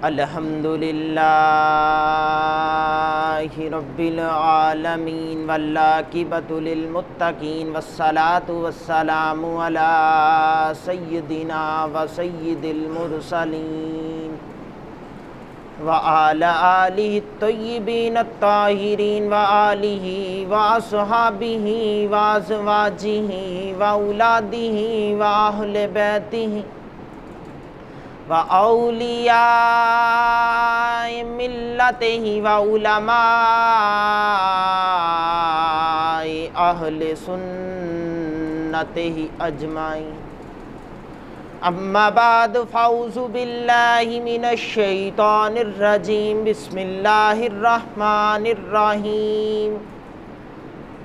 الحمدللہ رب العالمین والعاقبۃ للمتقین والصلاۃ والسلام علی سیدنا و سید المرسلین وعلی آلہ الطیبین الطاہرین وآلہ واصحابہ وازواجہ واولادہ واہل بیتہ وَأَوْلِيَاءِ مِلَّتِهِ وَعُلَمَاءِ أَهْلِ سُنَّتِهِ أَجْمَعِينَ أما بعد فأعوذ بالله من الشيطان الرجيم بسم الله الرحمن الرحيم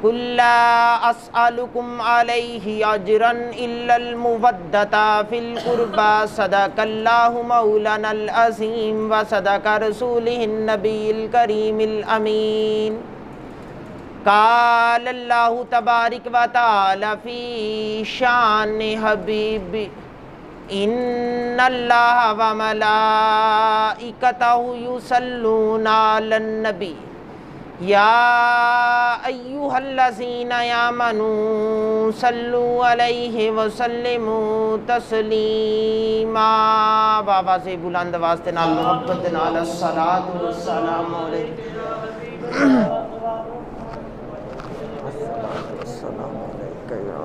قل لا أسألكم عليه أجرا إلا المودة في القربى صدق الله مولانا العظيم وصدق رسوله النبي الكريم الأمين قال الله تبارك وتعالى في شان حبيبي إن الله وملائكته يصلون على النبي یا ایھا الذین آمنوا صلوا علیہ وسلموا تسلیما بآواز بلند آواز کے نال محبت نال الصلاۃ والسلام علیکم السلام علیکم یا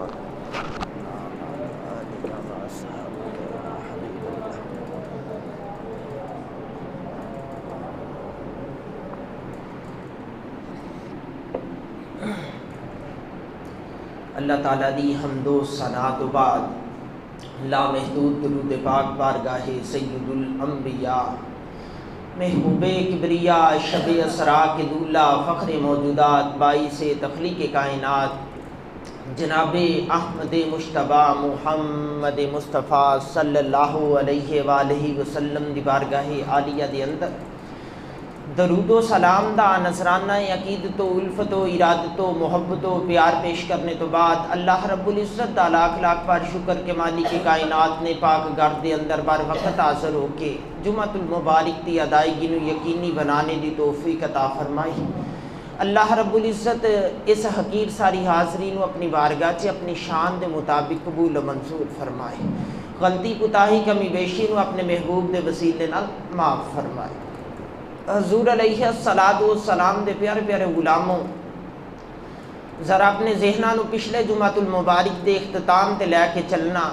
اللہ تعالیٰ دی حمد و ثنا تو بعد لامحدود درود پاک بارگاہ سید الانبیاء محبوب کبریا شب اسرا کے دولہ فخر موجودات باعث تخلیق کائنات جناب احمد مجتبیٰ محمد مصطفیٰ صلی اللہ علیہ وآلہ وسلم دی بارگاہ عالیہ دے اندر درود و سلام دا نذرانہ عقیدت و الفت و ارادت و محبت و پیار پیش کرنے تو بعد اللہ رب العزت دا لاکھ لاکھ بار شکر کے مالک کائنات نے پاک گھر دے اندر بار وقت حاضر ہو کے جمعۃ المبارک دی ادائیگی نو یقینی بنانے دی توفیق عطا فرمائی۔ اللہ رب العزت اس حقیر ساری حاضری نو اپنی بارگاہ چ اپنی شان دے مطابق قبول و منظور فرمائے، غلطی کوتاہی کمی بیشی نو اپنے محبوب دے وسیلے نال معاف فرمائے۔ حضور علیہ الصلوۃ والسلام دے پیارے پیارے غلاموں، ذرا اپنے ذہناں نو پچھلے جمعۃ المبارک دے اختتام تے لے کے چلنا۔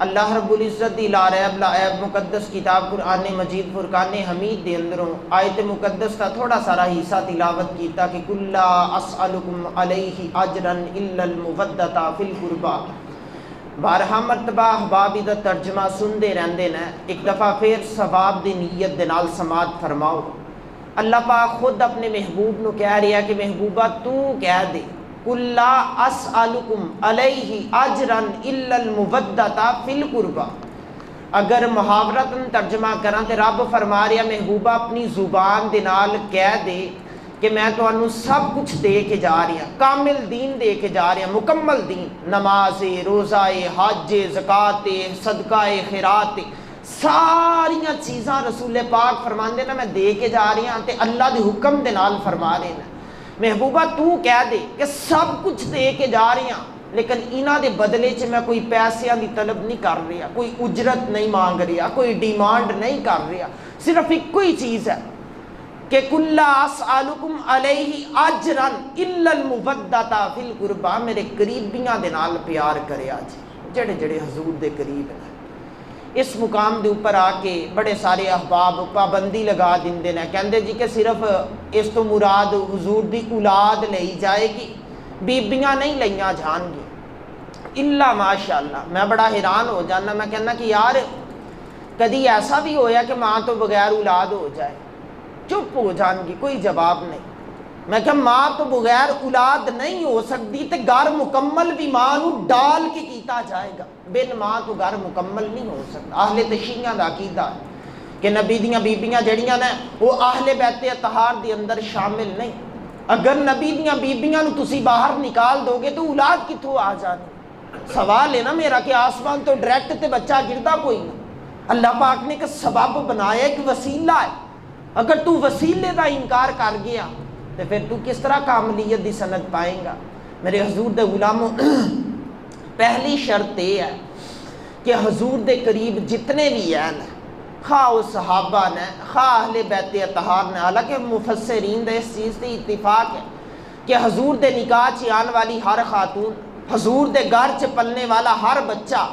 اللہ رب العزت دی لا ریب لا عیب مقدس کتاب قرآن مجید فرقان حمید دے اندروں آیت مقدس کا تھوڑا سارا حصہ تلاوت کیتا کہ کل لا اسألکم علیہ اجرا الا المودۃ فی القربى۔ بارہا مرتبہ احباب دا ترجمہ سندے رہندے نے، ایک دفعہ پھر ثواب دی نیت دے نال سماعت فرماؤ۔ اللہ پاک خود اپنے محبوب نو کہہ رہا ہے کہ محبوبہ تو کہہ دے قُلْ لَا أَسْأَلُكُمْ عَلَيْهِ أَجْرًا إِلَّا الْمُوَدَّةَ فِي الْقُرْبَى۔ اگر محاورتاً ترجمہ کراں تے رب فرما رہا محبوبہ اپنی زبان دے نال کہہ دے کہ میں تانوں سب کچھ دے کے جا رہی ہوں، کامل دین دے کے جا رہی ہوں، مکمل دین، نماز، روزہ، حج، زکوٰۃ، صدقہ، خیرات، ساریاں چیزاں رسول پاک فرماندے نا میں دے کے جا رہی ہوں تے اللہ دے حکم دے نال فرما رہے ہیں۔ محبوبہ تو کہہ دے کہ سب کچھ دے کے جا رہی ہوں، لیکن انہاں دے بدلے چ میں کوئی پیسیاں دی طلب نہیں کر رہا، کوئی اجرت نہیں مانگ رہا، کوئی ڈیمانڈ نہیں کر رہا، صرف ایک کوئی چیز ہے کہ کُلْ لَا أَسْأَلُكُمْ عَلَيْهِ أَجْرًا إِلَّا الْمُوَدَّةَ فِي الْقُرْبَى۔ میرے قریبیاں دے نال پیار کریا جی، جڑے جڑے حضور دے قریب ہیں۔ اس مقام دے اوپر آ کے بڑے سارے احباب پابندی لگا دیندے نے، کہندے جی کہ صرف اس تو مراد حضور دی اولاد لئی جائے گی، بیبیاں نہیں لئیاں جان گی الا ماشاءاللہ۔ میں بڑا حیران ہو جانا، میں کہنا کہ یار کدی ایسا بھی ہویا کہ ماں تو بغیر اولاد ہو جائے؟ چپ ہو جان گی، کوئی جواب نہیں۔ میں کہ ماں تو بغیر اولاد نہیں ہو سکتی تے گھر مکمل بھی ماں نو ڈال کے کیتا جائے گا، بن ماں تو گھر مکمل نہیں ہو سکتا۔ اہل تشیعہ دا عقیدہ ہے کہ نبی دیاں بیبیاں جڑیاں نے وہ اہل بیت اطہار دے اندر شامل نہیں۔ اگر نبی دیاں بیبیاں نو تسی باہر نکال دو گے تو اولاد کتھوں آ جانی؟ سوال ہے نا میرا کہ آسمان تو ڈائریکٹ تے بچہ گردا کوئی نہیں، اللہ پاک نے ایک سبب بنایا، ایک وسیلہ ہے۔ اگر تو وسیلے کا انکار کر گیا تو پھر تو کس طرح کاملیت دی سند پائیں گا؟ میرے حضور دے غلاموں، پہلی شرط یہ ہے کہ حضور دے قریب جتنے بھی ہیں، خواہ وہ صحابہ نے، خواہ اہل بیت اطہار نے، حالانکہ مفسرین دے اس چیز سے اتفاق ہے کہ حضور دے نکاح چ آن والی ہر خاتون، حضور دے گھر چ پلنے والا ہر بچہ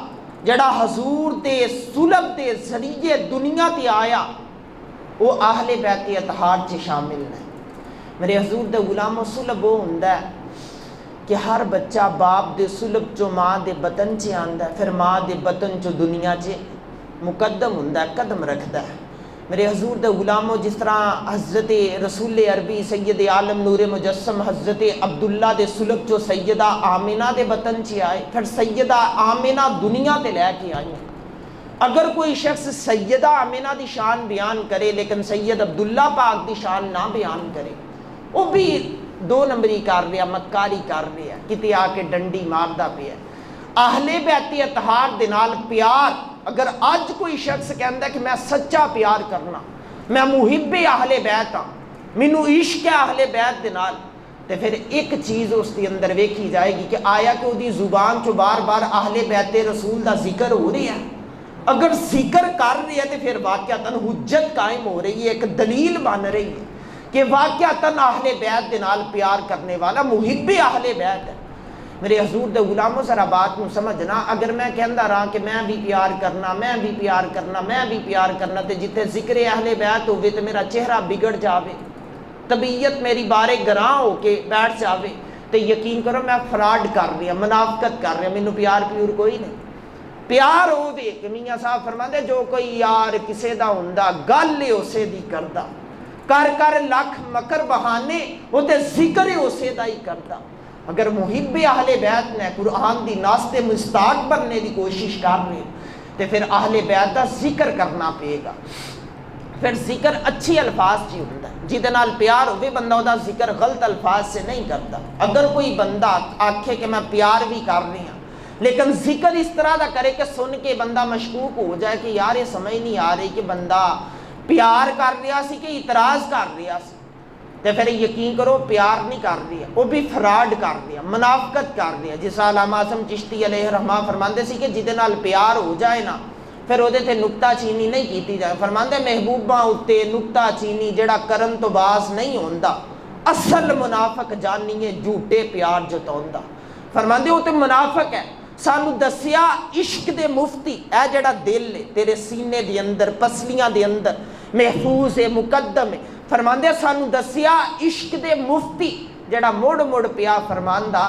جڑا حضور دے صلب دے ذریعے دنیا تے آیا، وہ اہل بیت اطہار چ شامل نے۔ میرے حضور دے غلاموں، صلب وہ ہوندا ہے کہ ہر بچہ باپ دے صلب چو ماں دے بطن چ آندا ہے، پھر ماں دے بطن چو دنیا چ مقدم ہوندا ہے، قدم رکھدا ہے۔ میرے حضور دے غلاموں، جس طرح حضرت رسول عربی سید عالم نور مجسم حضرت عبداللہ دے صلب چو سیدہ آمنہ دے بطن چ آئے، پھر سیدہ آمنہ دنیا تے لے کے آئی۔ اگر کوئی شخص سیدہ آمنہ دی شان بیان کرے لیکن سید عبداللہ پاک دی شان نہ بیان کرے، وہ بھی دو نمبری کر رہا، مکاری کر رہا، کتے آ کے ڈنڈی ماردا پیا۔ اہل بیت اطہار دے نال پیار، اگر اج کوئی شخص کہندا ہے کہ میں سچا پیار کرنا، میں محب اہل بیت ہاں، مینوں عشق ہے اہل بیت دے نال، تے پھر ایک چیز اس کے اندر ویکھی جائے گی کہ آیا کہ وہ زبان چو بار بار اہل بیت رسول دا ذکر ہو رہا ہے۔ اگر ذکر کر رہی ہے تو پھر واقعتاً حجت قائم ہو رہی ہے، ایک دلیل بن رہی ہے کہ واقعتاً اہل بیت دے نال پیار کرنے والا محب اہل بیت ہے۔ میرے حضور دے غلاموں، ذرا بات کو سمجھنا، اگر میں کہندا رہا کہ میں بھی پیار کرنا، میں بھی پیار کرنا، میں بھی پیار کرنا، تے جتھے ذکر اہل بیت ہوئے تو میرا چہرہ بگڑ جاوے، طبیعت میری بارے گراں ہو کے بیٹھ جاوے، تو یقین کرو میں فراڈ کر رہا، منافقت کر رہا، مینوں پیار پیور کوئی نہیں۔ پیار ہووے کہ میاں صاحب فرماندے جو کوئی یار کسے دا ہوندا گل اسے دی کردا، کر کر لکھ مکر بہانے وہ تے ذکر اسے دا ہی کردا۔ اگر محب اہل بیت نے قرآن دی ناس تے مستاق بننے دی کوشش کر رہے تے پھر اہل بیت دا ذکر کرنا پے گا۔ پھر ذکر اچھی الفاظ چ ہوندا ہے، جہدے نال پیار ہوے بندہ او دا ذکر غلط الفاظ سے نہیں کرتا۔ اگر کوئی بندہ آکھے کہ میں پیار بھی کر رہی ہوں لیکن ذکر اس طرح دا کرے کہ سن کے بندہ مشکوک ہو جائے کہ یار یہ سمجھ نہیں آ رہی کہ بندہ پیار کر رہا سی کہ اعتراض کر رہا سی، تو پھر یقین کرو پیار نہیں کر رہی ہے، وہ بھی فراڈ کر رہی ہے، منافقت کر رہی ہے۔ جس علامہ اعظم چشتی علیہ الرحمہ فرماندے سی کہ جہدے نال پیار ہو جائے نا پھر وہ نکتہ چینی نہیں کیتی جائے۔ فرماندے محبوباں اتے نکتہ چینی جڑا کرن تو باز نہیں ہوندا، اصل منافق جانیے جھوٹے پیار جتاوندا۔ فرماندے وہ تو منافق ہے۔ سانو دسیا عشق دے مفتی اے جڑا دل ہے تیرے سینے دے اندر پسلیاں دے اندر محفوظ ہے، مقدم ہے۔ فرماندے سانو دسیا عشق دے مفتی جڑا مڑ مڑ پیا فرماندا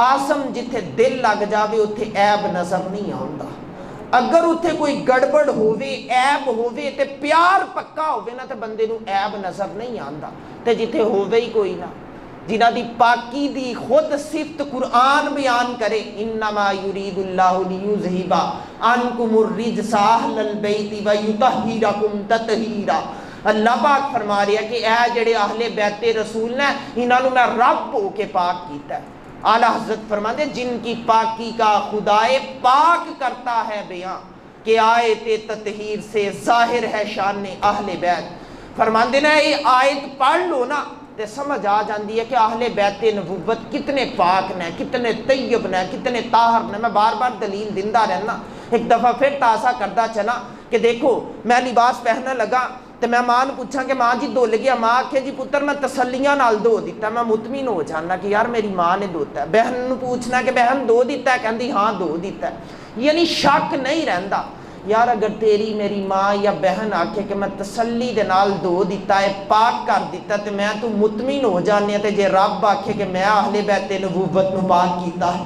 آسم جتھے دل لگ جاوے اتھے عیب نظر نہیں آندا۔ اگر اتھے کوئی گڑبڑ ہووے عیب ہووے تے پیار پکا ہووے نا تے بندے نو عیب نظر نہیں آندا، تے جتھے ہووے ہی کوئی نہ، جنہ دی پاکی دی خود صفت قرآن بیان کرے، انما یرید اللہ لیذھب عنکم الرجس اہل البیت ویطہرکم تطہیرا۔ اللہ پاک فرما رہا ہے کہ اے جڑے اہل بیت رسول نے انہاں نو میں رب ہو کے پاک کیتا ہے۔ اعلیٰ حضرت فرماتے جن کی پاکی کا خدائے پاک کرتا ہے بیان کہ آیت تطہیر سے ظاہر ہے شان اہل بیت۔ فرماندے نا یہ آیت پڑھ لو نا تے سمجھ آ جاندی ہے کہ اہل بیت نبوت کتنے پاک نے، کتنے طیب نے، کتنے طاہر نے۔ میں بار بار دلیل دیندا رہنا، ایک دفعہ پھر تازہ کردا چلا کہ دیکھو میں لباس پہننے لگا تو میں ماں نے پوچھا کہ ماں جی دھل گیا، ماں آکھے جی پتر میں تسلیاں نال دھو دیتا، میں مطمئن ہو جانا کہ یار میری ماں نے دھوتا ہے۔ بہن نے پوچھنا کہ بہن دھو دیتا ہے، کہندی ہاں دھو دیتا ہے، یعنی شک نہیں رہندا۔ یار اگر تیری میری ماں یا بہن آکھے کہ میں تسلی دے نال دھو دیتا ہے، پاک کر دیتا تے میں تو مطمئن ہو جانے تے جے رب آکھے کہ میں اہل بیت نبوت نو پاک کیتا ہے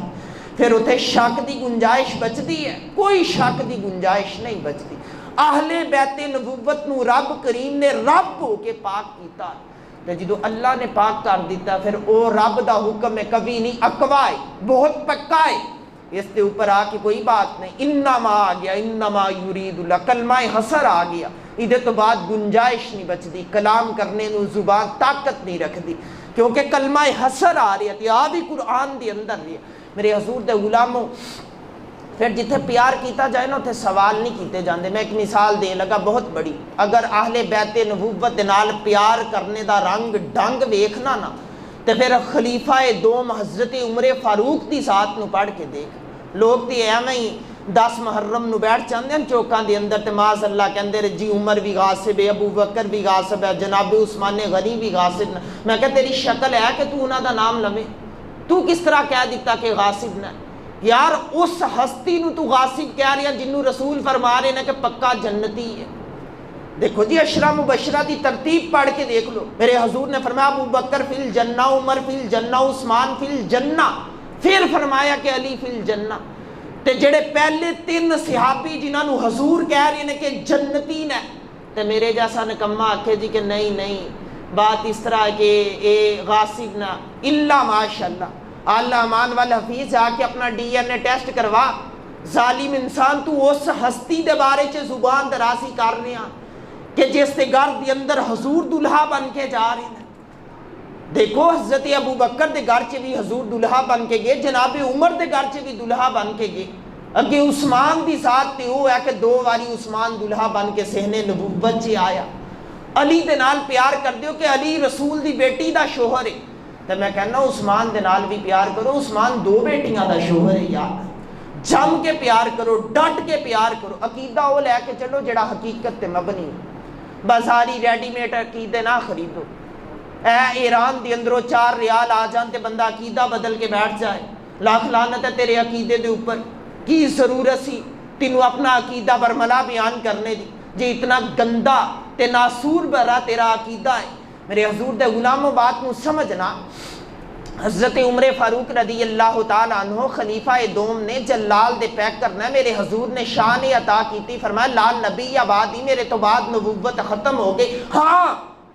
پھر اتھے شک دی گنجائش بچدی ہے؟ کوئی شک دی گنجائش نہیں بچدی۔ اہل بیت نبوت نو رب کریم نے رب ہو کے پاک کیتا ہے، تے جدو اللہ نے پاک کر دیتا پھر او رب دا حکم ہے کبھی نہیں اقوا ہے، بہت پکا ہے، اس کے اوپر آ کے کوئی بات نہیں۔ انما آ گیا، انما یرید اللہ، کلمہ حصر آ گیا، ادھے تو بعد گنجائش نہیں بچدی، کلام کرنے نو زبان طاقت نہیں رکھ دی، کیونکہ کلمہ حصر آ رہی ہے، آ بھی قرآن دے اندر رہی ہے۔ میرے حضور دے غلاموں، پھر جتھے پیار کیتا جائے نا اتھے سوال نہیں کیتے جاندے. میں ایک مثال دین لگا بہت بڑی. اگر اہل بیت نبوت نال پیار کرنے دا رنگ ڈنگ ویکھنا نا تے پھر خلیفہ دوم حضرت عمر فاروق دی ذات نو پڑھ کے دیکھ. لوگ تے ایویں ہی 10 محرم نو بیٹھ جاندے ہیں چوکاں دے اندر تے معاذ اللہ کہندے جی عمر بھی غاصب ہے، ابو بکر بھی غاصب ہے، جناب عثمان غنی بھی غاصب. میں کہ تیری شکل ہے کہ تو انہاں دا نام لوے؟ تو کس طرح کہہ دیتا کہ غاصب نہ؟ یار اس ہستی نو تو غاصب کہہ رہی ہیں جنوں رسول فرما رہے ہیں کہ پکا جنتی ہے. دیکھو جی اشرا مبشرہ دی ترتیب پڑھ کے دیکھ لو. میرے حضور نے فرمایا ابو بکر فی الجنہ، عمر فی الجنہ، عثمان فی الجنہ، پھر فرمایا کہ علی فی الجنہ. تے جڑے پہلے 3 صحابی جنہاں نو حضور کہہ رہے ہیں کہ جنتی نے، تے میرے جیسا نکمہ آکھے جی کہ نہیں بات اس طرح ہے کہ اے غاصب نہ. اللہ ماشاءاللہ اعلی امان والحفیظ آ کے اپنا ڈی این اے ٹیسٹ کروا. ظالم انسان تو اس ہستی دے بارے چ زبان درازی کر رہے ہیں کہ جس کے گھر دے اندر حضور دلہا بن کے جا رہے ہیں. دیکھو حضرت ابو بکر دے گھر چ بھی حضور دلہا بن کے گئے، جناب عمر دے گھر چ بھی دلہا بن کے گئے. اگے عثمان دی ذات تے وہ ہے کہ 2 واری عثمان دلہا بن کے صحنے نبوت چ آیا. علی دے نال پیار کر دیو کہ علی رسول دی بیٹی دا شوہر ہے. تے میں کہنا عثمان دے نال بھی پیار کرو، عثمان 2 بیٹیاں دا شوہر ہے. یار جم کے پیار کرو، ڈٹ کے پیار کرو. عقیدہ وہ لے کے چلو جڑا حقیقت تے مبنی. بازاری ریڈی میڈ عقیدے نہ خریدو. اے ایران دے اندروں 4 ریال آ جان تے بندہ عقیدہ بدل کے بیٹھ جائے. لاکھ لعنت ہے تیرے عقیدے دے اوپر. کی ضرورت سی تینوں اپنا عقیدہ برملا بیان کرنے دی جی اتنا گندا تے ناسور برا تیرا عقیدہ ہے. میرے حضور دے غلاموں بات نو سمجھنا. حضرت عمر فاروق رضی اللہ تعالیٰ عنہ خلیفہ دوم نے جلال دے پیک کرنا ہے. میرے حضور نے شان عطا کیتی، فرمایا لا نبی آبادی، میرے تو بعد نبوت ختم ہو گئی. ہاں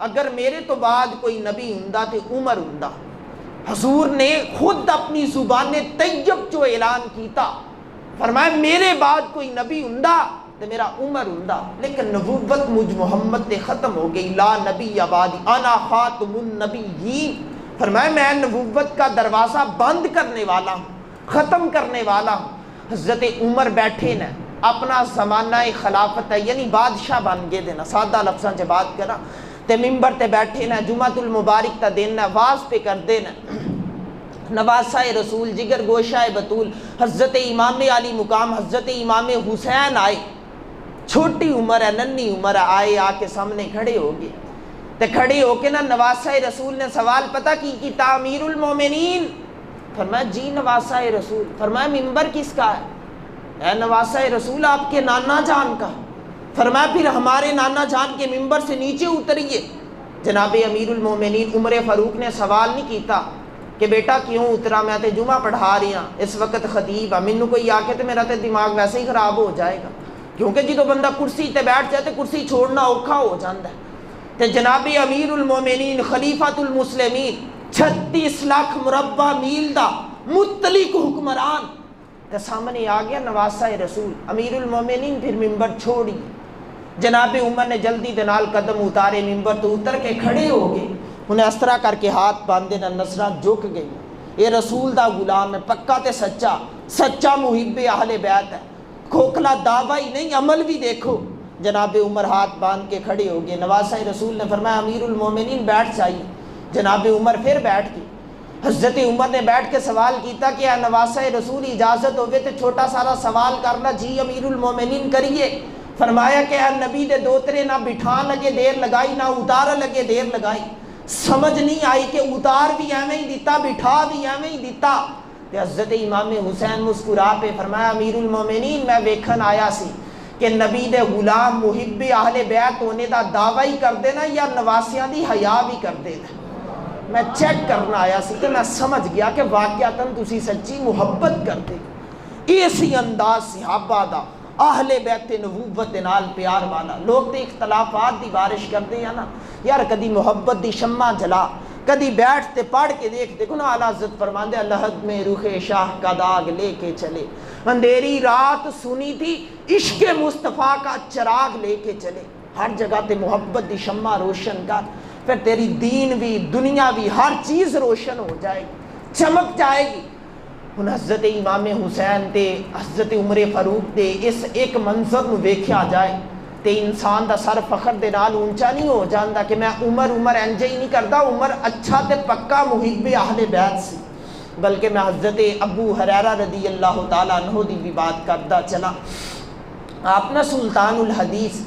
اگر میرے تو بعد کوئی نبی ہوندا تے عمر ہوندا. حضور نے خود اپنی زبان طیب جو اعلان کیتا، فرمایا میرے بعد کوئی نبی ہوندا تے میرا عمر ہوندا. لیکن نبوت مجھ محمد تے ختم ہو گئی. لا نبی آبادی انا خاتم النبیین. فرمایا میں نبوت کا دروازہ بند کرنے والا ہوں، ختم کرنے والا ہوں. حضرت عمر بیٹھے نا اپنا زمانہ خلافت ہے یعنی بادشاہ بن گئے دینا. سادہ لفظاں سے بات کرا تے ممبر تے بیٹھے نا، جمعۃ المبارک تا دن نا، واز پہ کر دینا. نواسہ رسول، جگر گوشہ بطول، حضرت امام علی مقام حضرت امام حسین آئے. چھوٹی عمر ہے، ننھی عمر ہے، آئے آ کے سامنے کھڑے ہو گئے. تے کھڑے ہو کے نا نواسہ رسول نے سوال پتہ کی تعمیر المومنین. فرمایا جی نواسہ رسول. فرمایا ممبر کس کا ہے؟ اے نواسہ رسول آپ کے نانا جان کا. فرمایا پھر ہمارے نانا جان کے ممبر سے نیچے اتریے. جناب امیر المومنین عمر فاروق نے سوال نہیں کیتا کہ بیٹا کیوں اترا، میں تے جمعہ پڑھا رہی ہاں، اس وقت خطیب ہے، مینوں کوئی آ کے تے میرا تے دماغ ویسے ہی خراب ہو جائے گا. کیونکہ جدو بندہ کرسی تے بیٹھ جائے تے کرسی چھوڑنا اوکھا ہو جاندہ ہے. تے جناب امیر المومنین خلیفۃ المسلمین 36 لاکھ مربع میل دا مطلق حکمران تے سامنے آ گیا نواسہ رسول. امیر المومنین پھر ممبر چھوڑی. جناب عمر نے جلدی دے نال قدم اتارے، ممبر تو اتر کے کھڑے ہو گئے. انہیں اس طرح کر کے ہاتھ باندھے نہ نظراں جھک گئی. یہ رسول دا غلام ہے، پکا تے سچا محب اہل بیت ہے. کھوکھلا دعویٰ ہی نہیں، عمل بھی دیکھو. جناب عمر ہاتھ باندھ کے کھڑے ہو گئے. نواسہ رسول نے فرمایا امیر المومنین بیٹھ جائیے. جناب عمر پھر بیٹھ گئے. حضرت عمر نے بیٹھ کے سوال کیتا کہ اے نواسہ رسول اجازت ہوگی تو چھوٹا سارا سوال کرنا. جی امیر المومنین کریے. فرمایا کہ اے نبی دے دوترے نہ بٹھان لگے دیر لگائی، نہ اتار لگے دیر لگائی. سمجھ نہیں آئی کہ اتار بھی ایویں ہی دیتا، بٹھا بھی ایویں ہی دیتا. حضرت امام حسین مسکرا پہ فرمایا امیر المومنین میں ویکھن آیا سی کہ نبی دے غلام محب اہل بیت ہونے دا دعویٰ ہی کر دینا یا نواسیاں دی حیا بھی کر دینا. میں چیک کرنا آیا سی کہ میں سمجھ گیا کہ واقعتاً تسی سچی محبت کر دے. اسی انداز صحابہ دا اہل بیت نبوت نال پیار والا. لوگ تے اختلافات دی بارش کر دے ہیں نا یار، کدی محبت دی شمع جلا، کدی بیٹھ تے پڑھ کے دیکھو نا. اعلیٰ حضرت فرماندے لحد میں رخ شاہ کا داغ لے کے چلے، اندھیری رات سنی تھی عشق مصطفیٰ کا چراغ لے کے چلے. ہر جگہ تے محبت دی شمع روشن کر، پھر تیری دین بھی دنیا بھی ہر چیز روشن ہو جائے گی، چمک جائے گی. ہن حضرت امام حسین تے حضرت عمر فاروق دے اس ایک منظر نو ویکھیا جائے تے انسان دا سر فخر دے نال اونچا نہیں ہو جاندا کہ میں عمر انج ہی نہیں کردا. عمر اچھا تے پکا محب اہل بیت سی، بلکہ میں حضرت ابو ہریرہ رضی اللہ تعالیٰ عنہ دی بھی بات کردا چلا. آپ نا سلطان الحدیث،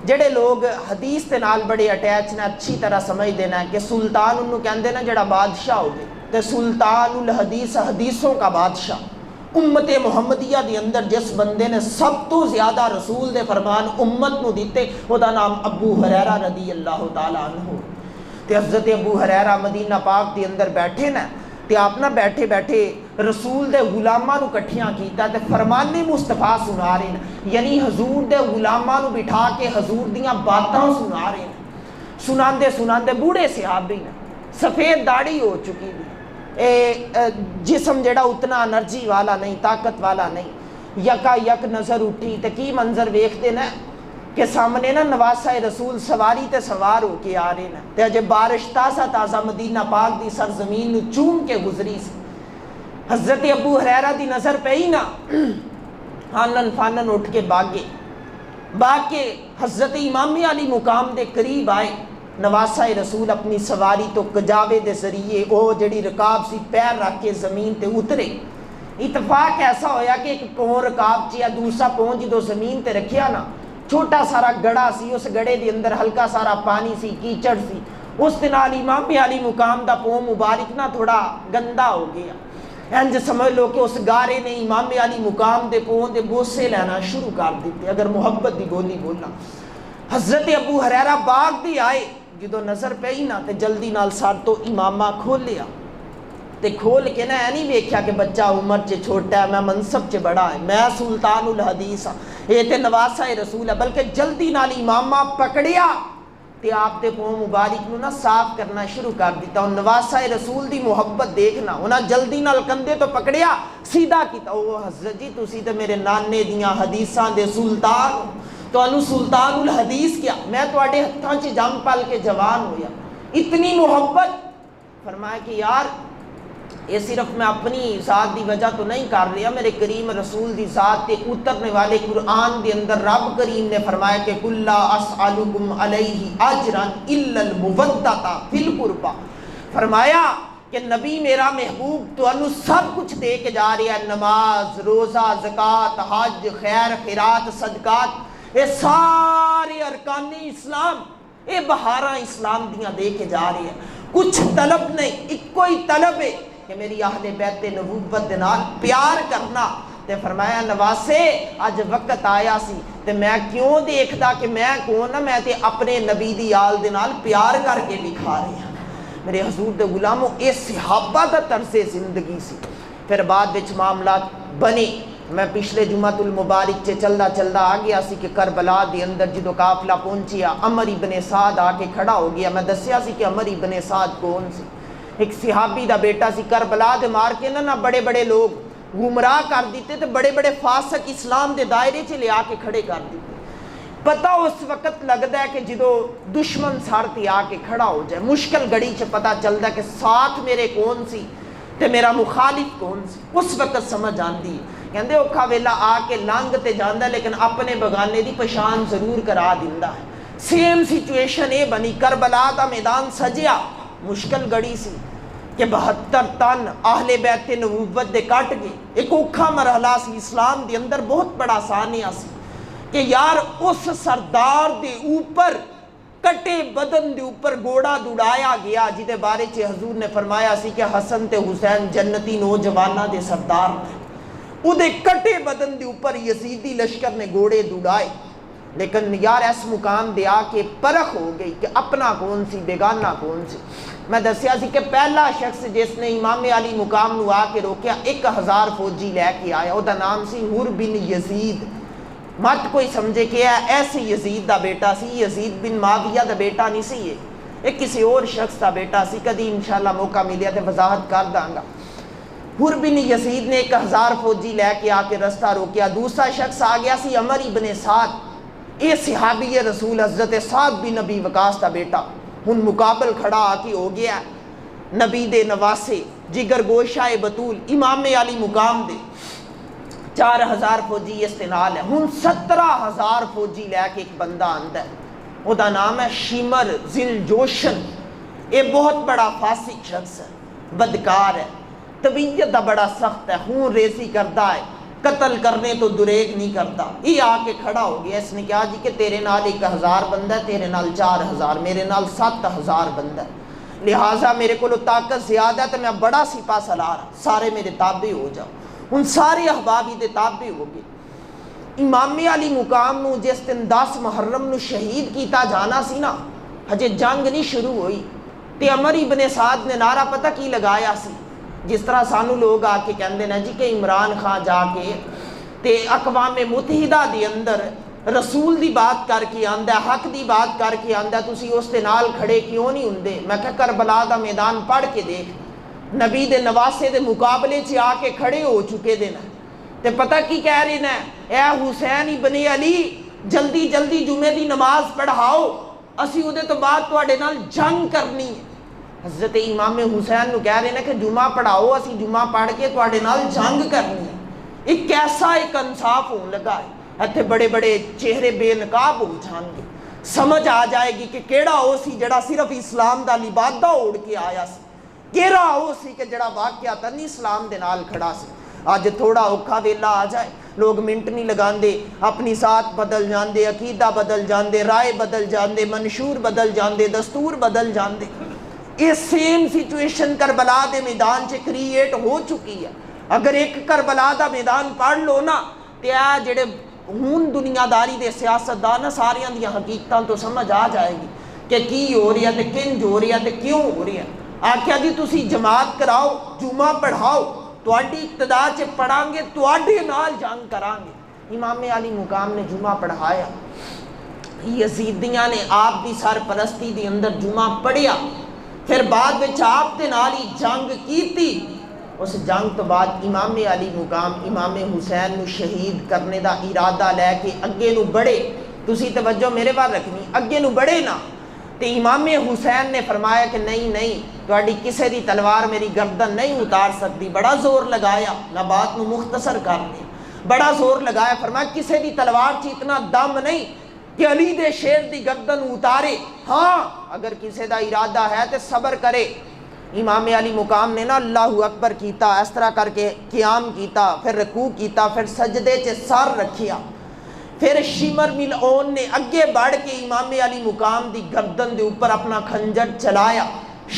جڑے لوگ حدیث دے نال بڑے اٹیچ نے اچھی طرح سمجھ دینا ہے کہ سلطان انہوں کہندے نا جڑا بادشاہ ہوگی، تے سلطان الحدیث حدیثوں کا بادشاہ. امت محمدیہ دی اندر جس بندے نے سب تو زیادہ رسول دے فرمان امت نو دیتے، وہ دا نام ابو ہریرہ رضی اللہ تعالیٰ عنہ. تے حضرت ابو ہریرہ مدینہ پاک دی اندر بیٹھے نا، تے آپ نہ بیٹھے بیٹھے رسول دے غلاماں نو کٹھیاں کیتا تے فرمان مصطفیٰ سنا رہے ہیں، یعنی حضور دے غلاماں نو بٹھا کے حضور دیاں باتاں سنا رہے ہیں. سناندے سناندے بوڑھے صحابی نے، سفید داڑھی ہو چکی بھی، جسم جڑا اتنا انرجی والا نہیں، طاقت والا نہیں. یکا یک نظر اٹھی تے کی منظر ویکھدے نا کہ سامنے نا نواسہ رسول سواری تے سوار ہو کے آ رہے نا، تے اجے بارش تازہ تازہ مدینہ پاک دی سرزمین نو چوم کے گزری سی. حضرت ابو ہریرہ دی نظر پئی نا، آنن فانن اٹھ کے باگ کے حضرت امام علی مقام دے قریب آئے. نواسہ رسول اپنی سواری تو کجاوے دے ذریعے او جڑی رکاب سی پیر رکھ کے زمین تے اترے. اتفاق ایسا ہویا کہ ایک پاؤں رکاب چیا، دوسرا پاؤں جدو زمین تے رکھیا نا، چھوٹا سارا گڑا سی، اس گڑے دے اندر ہلکا سارا پانی سی، کیچڑ سی. اس دے نال امام علی مقام دا پاؤں مبارک نا تھوڑا گندا ہو گیا. انج سمجھ لو کہ اس گارے نے امام علی مقام دے پاؤں دے بوسے لینا شروع کر دیتے، اگر محبت دی بولی بولنا. حضرت ابو ہریرہ باغ بھی آئے، جدو نظر پئی نا تے جلدی نال سار تو امامہ کھول لیا تے کھول کے نا اے نہیں ویکھیا کہ بچہ عمر چ چھوٹا ہے، میں منصب چ بڑا ہے، میں سلطان الحدیث ہاں، یہ تے نواسہ رسول ہے، بلکہ جلدی نال امامہ پکڑیا تے آپ دے پاؤں مبارک نو نا صاف کرنا شروع کر دیتا. اور نواسہ رسول دی محبت دیکھنا، انہاں جلدی نال کندھے تو پکڑیا، سیدھا کیتا. او حضرت جی تسی تے میرے نانے دیاں حدیثاں دے سلطان ہو، تو سلطان الحدیث کیا، میں تواڈے ہتھاں چ جم پل کے جوان ہویا. اتنی محبت. فرمایا کہ یار یہ صرف میں اپنی ذات دی وجہ تو نہیں کر رہا، میرے کریم رسول دی ذات تے اترنے والے قرآن دے اندر رب کریم نے فرمایا کہ کُلَّ أَسْأَلُكُمْ عَلَيْهِ أَجْرًا إِلَّا الْمُوَدَّةَ فِي الْقُرْبَى. فرمایا کہ نبی میرا محبوب تو انو سب کچھ دے کے جا رہا ہے، نماز، روزہ، زکوٰۃ، حج، خیر خیرات، صدقات، یہ سارے ارکان اسلام، یہ بہاراں اسلام دیاں دے کے جا رہی ہے. کچھ طلب نہیں، ایک کوئی طلب ہے کہ میری اہل بیت نبوت دے نال پیار کرنا. تے فرمایا نواسے اج وقت آیا سی تے میں کیوں دیکھدا کہ میں کون ہاں، میں تے اپنے نبی دی آل دے نال پیار کر کے دکھا رہی ہاں. میرے حضور دے غلاموں، اے صحابہ دا طرز زندگی سی. پھر بعد وچ معاملات بنے. میں پچھلے جمعۃ المبارک چ چلدا چلدا آ گیا سی کہ کربلا دے اندر جدو قافلہ پہنچیا، عمر ابن سعد آ کے کھڑا ہو گیا. میں دسیا سی کہ عمر ابن سعد کون سی، ایک صحابی دا بیٹا سی. کربلا دے مار کے نا بڑے بڑے لوگ گمراہ کر دیتے تے بڑے بڑے فاسق اسلام دے دائرے چ لے آ کے کھڑے کر دیتے. پتہ اس وقت لگتا ہے کہ جدو دشمن سارتی آ کے کھڑا ہو جائے، مشکل گھڑی چ پتہ چلتا ہے کہ ساتھ میرے کون سی تے میرا مخالف کون سی. اس وقت سمجھ آندی ہے، کہندے اوکھا ویلا آ کے لنگ تے جاندا لیکن اپنے بگانے دی پہچان ضرور کرا دیندا ہے. سیم سچویشن اے بنی. کربلا دا میدان سجیا، مشکل گھڑی سی کہ 72 تن اہل بیت نبوت دے کٹ گئے. ایک اوکھا مرحلہ سی اسلام دے اندر، بہت بڑا سانیہ سی کہ یار اس سردار دے اوپر کٹے بدن دے اوپر گوڑا دوڑایا گیا، جدے بارے چ حضور نے فرمایا سی کہ حسن تے حسین جنتی نوجواناں دے سردار نے. او دے کٹے بدن دے اوپر یزیدی لشکر نے گوڑے دوڑائے. لیکن یار اس مقام دے آ کے پرخ ہو گئی کہ اپنا کون سی بیگانہ کون سی. میں دسیا سی کہ پہلا شخص جس نے امام علی مقام نو آ کے روکیا 1000 فوجی لے کے آیا، او دا نام سی حر بن یزید. مت کوئی سمجھے کہ ایسے یزید دا بیٹا سی، یزید بن معاویہ دا بیٹا نہیں سی، یہ کسی اور شخص دا بیٹا سی. کدی انشاءاللہ موقع ملیا تے وضاحت کر داں گا. حر بن یزید نے 1000 فوجی لے کے آ کے رستہ روکیا. دوسرا شخص آ گیا سی عمر ابن سعد، یہ صحابی رسول حضرت سعد بن نبی وقاص دا بیٹا. ہن مقابل کھڑا آ کے ہو گیا نبی دے نواسے جگر گوشہ بطول امام علی مقام دے 4000 فوجی استنال ہے ہن 17000 فوجی لے کے ایک بندہ آندا ہے او دا نام ہے شمر ذل جوشن یہ بہت بڑا فاسق شخص ہے بدکار ہے طبیعت دا بڑا سخت ہے خون ریزی کرتا ہے قتل کرنے تو دریغ نہیں کرتا یہ آ کے کھڑا ہو گیا اس نے کہا جی کہ تیرے نال 1000 بندہ ہے تیرے نال 4000 میرے نال 7000 بندہ ہے لہٰذا میرے کو طاقت زیادہ ہے تو میں بڑا سپاہ سالار سارے میرے تابع ہو جاؤ ان سارے احباب دے تابع ہو گئے امام علی مقام نو جس دن 10 محرم نو شہید کیتا جانا سی نا ہجے جنگ نہیں شروع ہوئی تے عمر ابن سعد نے نعرہ پتہ کی لگایا سی جس طرح سانو لوگ آ کے کہندے نا جی کہ عمران خان جا کے تے اقوام متحدہ دے اندر رسول دی بات کر کے آندا ہے حق دی بات کر کے آندا ہے تسی اس دے نال کھڑے کیوں نہیں ہوندے میں کہ کربلا دا میدان پڑھ کے دیکھ نبی دے نواسے دے مقابلے چ آ کے کھڑے ہو چکے دے نا تے پتہ کی کہہ رہے نا اے حسین ابن علی جلدی جلدی جمعے دی نماز پڑھاؤ اسی اودے تو بعد تواڈے نال جنگ کرنی ہے حضرت امام حسین نو کہہ رہے ہیں کہ جمعہ پڑھاؤ اسی جمعہ پڑھ کے تواڈے نال جنگ کرنی ہے ایک کیسا ایک انصاف ہون لگا ہے ایتھے بڑے بڑے چہرے بے نقاب ہو جان گے سمجھ آ جائے گی کہ کیڑا ہو سی جڑا صرف اسلام دا لبادہ اوڑ کے آیا سی کیڑا ہو سی کہ جڑا واقعتاً اسلام دے نال کھڑا سی آج تھوڑا اوکھا ویلا آ جائے لوگ منٹ نہیں لگاندے اپنی ساتھ بدل جاندے عقیدہ بدل جاندے رائے بدل جاندے منشور بدل جاندے دستور بدل جاندے یہ سیم سچویشن کربلا دے میدان چ کریٹ ہو چکی ہے اگر ایک کربلا دا میدان پڑھ لو نا تے آ جڑے ہون دنیا داری دے سیاستدان ساریاں دیاں حقیقتاں تو سمجھ آ جائے گی کہ کی ہو رہی ہے تے کنج ہو رہی ہے تے کیوں ہو رہی ہے آکھیا جی تسی جماعت کراؤ جمعہ پڑھاؤ تواڈی اقتدار چ پڑھاں گے تواڈے نال جنگ کران گے امام علی مقام نے جمعہ پڑھایا یزیدیاں نے آپ دی سرپرستی دی اندر جمعہ پڑھیا پھر بعد وچ آپ دے نال ہی جنگ کیتی اس جنگ تو بعد امام علی مقام امام حسین نو شہید کرنے دا ارادہ لے کے اگے نو بڑھے تسی توجہ میرے بار رکھنی اگے نو بڑھے نا تے امام حسین نے فرمایا کہ نہیں نہیں تواڈی کسے دی تلوار میری گردن نہیں اتار سکتی بڑا زور لگایا میں بات نو مختصر کر دیں بڑا زور لگایا فرمایا کسے دی تلوار چ اتنا دم نہیں کہ علی دے شیر دی گردن اتارے ہاں اگر کسے دا ارادہ ہے تے صبر کرے امام علی مقام نے نا اللہ اکبر کیتا اس طرح کر کے قیام کیتا پھر رکوع کیتا پھر سجدے چ سر رکھیا پھر شمر ملعون نے اگے بڑھ کے امام علی مقام دی گردن دے اوپر اپنا خنجر چلایا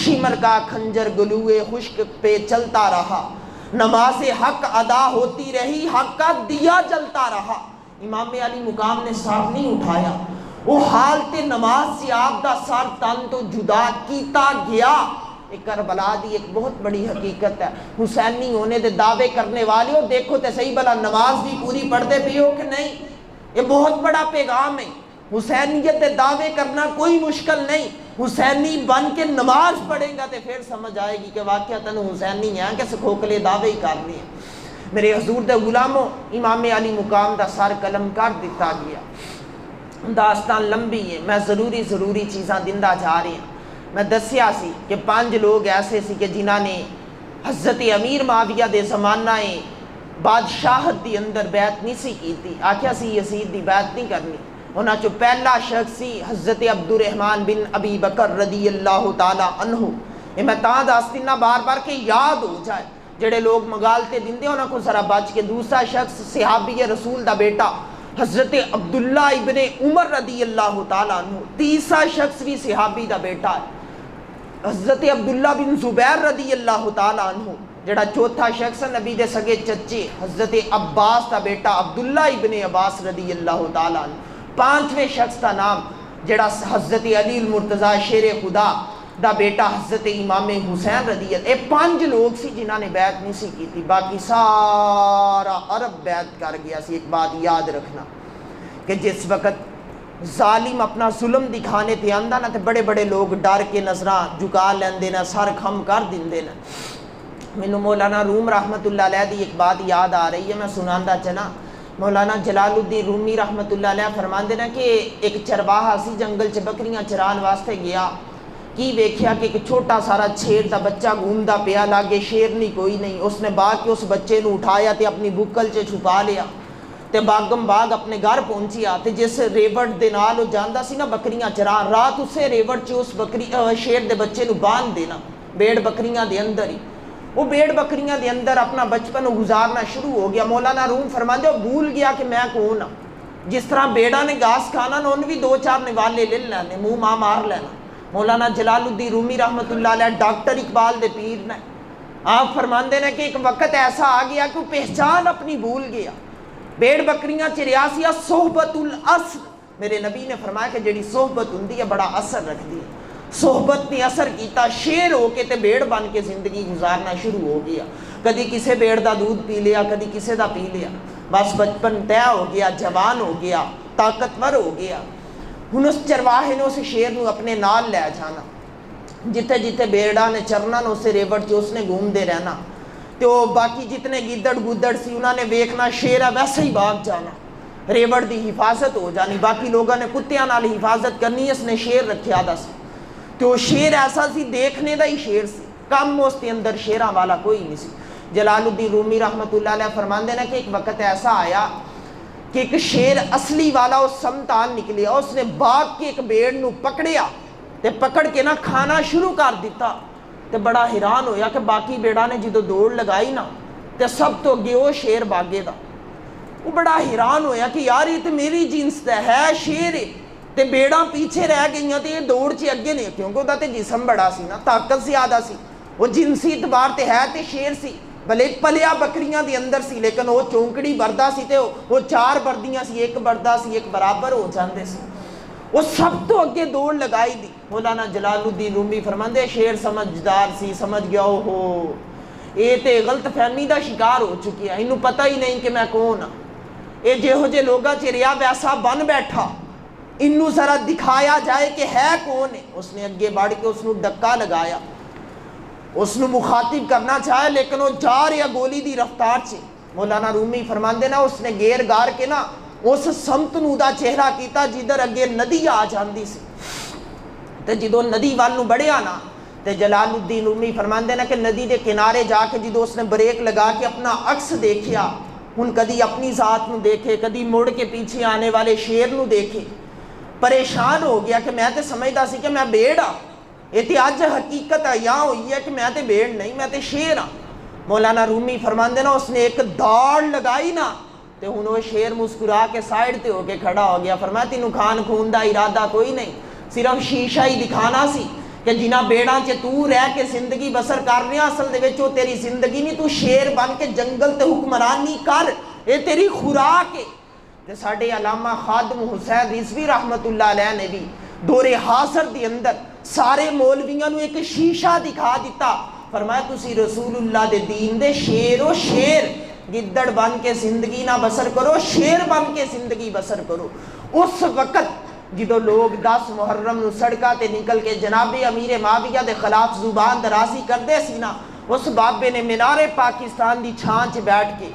شمر کا خنجر گلوئے خشک پہ چلتا رہا نماز حق ادا ہوتی رہی حق کا دیا جلتا رہا امام علی مقام نے سر نہیں اٹھایا وہ حالت نماز سے آپ دا سر تن تو جدا کیتا گیا ایک کربلا دی ایک بہت بڑی حقیقت ہے حسینی ہونے دے دعوے کرنے والے ہو دیکھو تے صحیح بلا نماز بھی پوری پڑھتے بھی ہو کہ نہیں یہ بہت بڑا پیغام ہے حسینیت دے دعوے کرنا کوئی مشکل نہیں حسینی بن کے نماز پڑھیں گا تے پھر سمجھ آئے گی کہ واقعتاً حسینی ہیں کہ سکھوکلے دعوے ہی کرنے ہیں میرے حضور دے غلاموں امام علی مقام دا سر قلم کر دیتا گیا داستان لمبی ہے میں ضروری چیزاں دندہ جا رہی ہیں میں دسیا سی کہ 5 لوگ ایسے سی کہ جنہاں نے حضرت امیر معاویہ دے زمانہ بادشاہت دی اندر بیعت نہیں سی کیتی آکھیا سی یزید دی بیعت نہیں کرنی انہاں چو پہلا شخص سی حضرت عبد الرحمن بن ابی بکر رضی اللہ تعالی عنہ یہ میں تاں داستی نہ بار بار کہ یاد ہو جائے جڑے لوگ مغالتے دندے انہاں کو ذرا بچ کے دوسرا شخص صحابی رسول دا بیٹا حضرت عبداللہ ابن عمر رضی اللہ تعالی عنہ تیسرا شخص بھی صحابی دا بیٹا ہے حضرت عبداللہ بن زبیر رضی اللہ تعالی عنہ جڑا چوتھا شخص نبی دے سگے چچے حضرت عباس دا بیٹا عبداللہ ابن عباس رضی اللہ تعالی عنہ 5ویں شخص دا نام جڑا حضرت علی المرتضی شیر خدا دا بیٹا حضرت امام حسین رضی اللہ یہ 5 لوگ سی جنہاں نے بیعت نہیں سی کی تھی باقی سارا عرب بیعت کر گیا سی ایک بات یاد رکھنا کہ جس وقت ظالم اپنا ظلم دکھانے تے آندا نا تے بڑے بڑے لوگ ڈر کے نظراں جھکا لیندے نا سر کھم کر دیندے نا مینوں مولانا روم رحمت اللہ علیہ دی ایک بات یاد آ رہی ہے میں سناندا چنا مولانا جلال الدین رومی رحمت اللہ علیہ فرماندے نا کہ ایک چرواہا سی جنگل چ بکریاں چران واسطے گیا کی ویکھیا کہ ایک چھوٹا سارا شیر دا بچہ گھومدا پیا، لاگے شیرنی کوئی نہیں، اس نے باغ کے اس بچے نو اٹھایا تے اپنی بکل چ چھپا لیا تے باغم باغ اپنے گھر پہنچیا تے جس ریوڑ دے نال او جاندا سی نا بکریاں چران، رات اسے ریوڑ چ اس شیر دے بچے نو باندھ دینا بیڑ بکریاں دے اندر ہی۔ وہ بیڑ بکریاں دے اندر اپنا بچپن گزارنا شروع ہو گیا۔ مولانا روم فرماندے وہ بھول گیا کہ میں کون ہوں۔ جس طرح بیڑا نے گھاس کھانا نا، ان بھی دو چار نوالے لے لینے، منہ ماں مار لینا۔ مولانا جلال الدین رومی رحمۃ اللہ علیہ ڈاکٹر اقبال دے پیر نے آپ فرماندے نے کہ ایک وقت ایسا آ گیا کہ وہ پہچان اپنی بھول گیا۔ بیڑ بکریاں چریاسیا صحبت الاصل، میرے نبی نے فرمایا کہ جڑی صحبت ہوندی ہے بڑا اثر رکھتی ہے۔ صحبت نے اثر کیتا، شیر ہو کے تے بیڑ بن کے زندگی گزارنا شروع ہو گیا۔ کدی کسے بیڑ دا دودھ پی لیا، کدی کسے دا پی لیا، بس بچپن طے ہو گیا، جوان ہو گیا، طاقتور ہو گیا۔ ہن اس چرواہے نے اس شیر نو اپنے نال لے جانا، جتے جتے بیڑا نے چرنا نو اسے ریوڑ چ اس نے گھوم دے رہنا، تو باقی جتنے گدڑ گدڑ سی انہوں نے ویکھنا شیر ہے ویسے ہی بھاگ جانا، ریوڑ دی حفاظت ہو جانی، باقی لوگوں نے کتیاں نال حفاظت کرنی، اس نے شیر رکھیا دا سی۔ تو شیر ایسا سی دیکھنے دا ہی شیر سی، کم اس کے اندر شیراں والا کوئی نہیں سی۔ جلال الدین رومی رحمۃ اللہ علیہ فرماندے نے کہ ایک وقت ایسا آیا کہ ایک شیر اصلی والا اس سمت آن نکلیا، اس نے باغ کے ایک بیڑ نو پکڑیا تے پکڑ کے نا کھانا شروع کر دیتا تے بڑا حیران ہویا کہ باقی بیڑا نے جدو دوڑ لگائی نا تے سب تو اگے وہ شیر باغے دا۔ وہ بڑا حیران ہویا کہ یار یہ تے میری جنس دا ہے، شیر ہے تے بیڑاں پیچھے رہ گئیاں تے یہ دوڑ چے اگے نہیں، کیونکہ دا تے جسم بڑا سی نا، طاقت زیادہ سی، وہ جنسی اعتبار تے ہے تے شیر سی، بھلے پلیا بکریاں دے اندر سی لیکن وہ چونکڑی بردہ سی تے وہ چار بردیاں سی، ایک بردہ سی، ایک برابر ہو جاندے سی۔ وہ سب تو اگے دوڑ لگائی دی۔ مولانا جلال الدین رومی فرماندے شیر سمجھدار سی، سمجھ گیا ہو اے تے غلط فہمی دا شکار ہو چکی ہے، انہوں پتہ ہی نہیں کہ میں کون ہاں، اے جہو جے لوگا چریا ویسا بن بیٹھا، انہوں ذرا دکھایا جائے کہ ہے کون ہے۔ اس نے اگے بڑھ کے اس نے ڈکا لگایا، اس نے مخاطب کرنا چاہے لیکن وہ جا رہا گولی دی رفتار سے۔ مولانا رومی فرماندے نا اس نے گیر گار کے نا اس سمت نو دا چہرہ کیتا جدھر اگے ندی آ جاندی سی، تے جدو ندی والوں بڑھیا نا تے جلال الدین رومی فرماندے نا کہ ندی دے کنارے جا کے جدو اس نے بریک لگا کے اپنا عکس دیکھیا، ہن کدی اپنی ذات نو دیکھے، کدی مڑ کے پیچھے آنے والے شیر نو دیکھے، پریشان ہو گیا کہ میں تے سمجھدا سی کہ میں بیڑ ہاں، یہ تے اج حقیقت عیاں ہوئی ہے کہ میں تے بیڑ نہیں، میں تے شیر ہاں۔ مولانا رومی فرماندے نا اس نے ایک داڑ لگائی نا تے ہن وہ شیر مسکرا کے سائڈ تے ہو کے کھڑا ہو گیا، فرمایا تینوں کھان خون دا ارادہ کوئی نہیں، صرف شیشہ ہی دکھانا سی کہ جنہ بیڑاں چ تو رہ کے زندگی بسر کر رہا، اصل دے وچ وہ تیری زندگی نہیں، تو شیر بن کے جنگل تے حکمرانی کر، یہ تیری خوراک ہے۔ تے ساڈے علامہ خادم حسین رضوی رحمت اللہ علیہ نے بھی دور حاضر دے اندر سارے مولویاں نو ایک شیشہ دکھا دیتا، فرمایا تسی رسول اللہ دے دین دے شیر و شیر، گدڑ بن کے زندگی نہ بسر کرو، شیر بن کے زندگی بسر کرو۔ اس وقت جدو لوگ 10 محرم نو سڑکاں تے نکل کے جناب امیر معاویہ دے خلاف زبان درازی کردے سی نا، اس بابے نے مینار پاکستان دی چھان چ بیٹھ کے